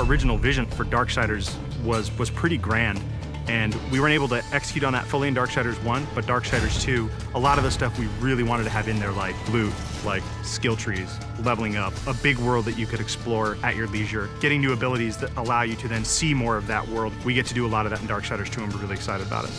original vision for Darksiders was pretty grand. And we weren't able to execute on that fully in Darksiders 1, but Darksiders 2, a lot of the stuff we really wanted to have in there, like loot, like skill trees, leveling up, a big world that you could explore at your leisure, getting new abilities that allow you to then see more of that world. We get to do a lot of that in Darksiders 2, and we're really excited about it.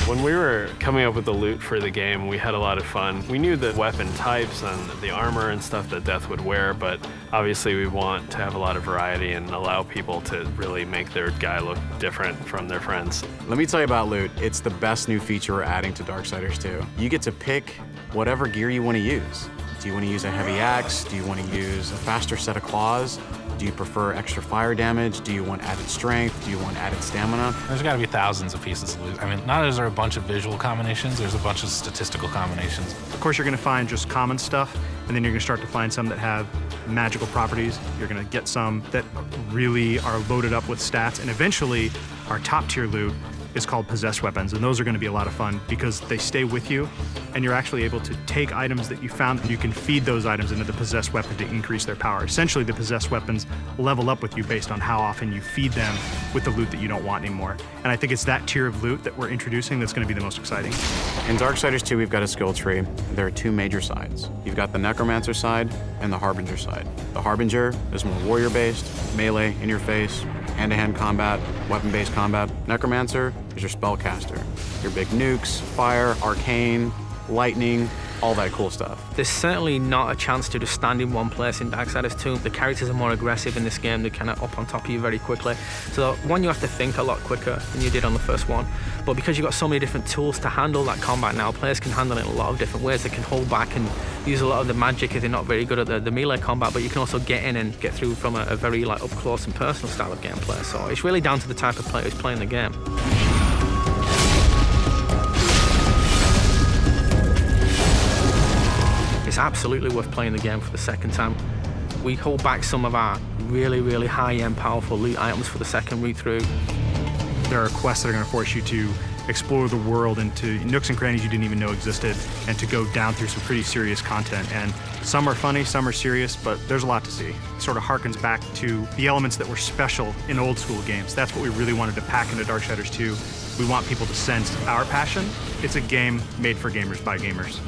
When we were coming up with the loot for the game, we had a lot of fun. We knew the weapon types and the armor and stuff that Death would wear, but obviously we want to have a lot of variety and allow people to really make their guy look different from their friends. Let me tell you about loot. It's the best new feature we're adding to Darksiders 2. You get to pick whatever gear you want to use. Do you want to use a heavy axe? Do you want to use a faster set of claws? Do you prefer extra fire damage? Do you want added strength? Do you want added stamina? There's got to be thousands of pieces of loot. I mean, not only is there a bunch of visual combinations, there's a bunch of statistical combinations. Of course, you're going to find just common stuff, and then you're going to start to find some that have magical properties. You're going to get some that really are loaded up with stats, and eventually, our top-tier loot is called possessed weapons, and those are going to be a lot of fun because they stay with you, and you're actually able to take items that you found, and you can feed those items into the possessed weapon to increase their power. Essentially, the possessed weapons level up with you based on how often you feed them with the loot that you don't want anymore. And I think it's that tier of loot that we're introducing that's going to be the most exciting. In Darksiders 2, we've got a skill tree. There are two major sides. You've got the Necromancer side and the Harbinger side. The Harbinger is more warrior-based, melee, in-your-face, hand-to-hand combat, weapon-based combat. Necromancer is your spellcaster. Your big nukes, fire, arcane, lightning, all that cool stuff. There's certainly not a chance to just stand in one place in Darksiders 2. The characters are more aggressive in this game. They're kind of up on top of you very quickly. So one, you have to think a lot quicker than you did on the first one. But because you've got so many different tools to handle that combat now, players can handle it in a lot of different ways. They can hold back and use a lot of the magic if they're not very good at the melee combat, but you can also get in and get through from a very up close and personal style of gameplay. So it's really down to the type of player who's playing the game. It's absolutely worth playing the game for the second time. We hold back some of our really, really high-end, powerful loot items for the second read-through. There are quests that are going to force you to explore the world into nooks and crannies you didn't even know existed, and to go down through some pretty serious content. And some are funny, some are serious, but there's a lot to see. It sort of harkens back to the elements that were special in old school games. That's what we really wanted to pack into Darksiders 2. We want people to sense our passion. It's a game made for gamers by gamers.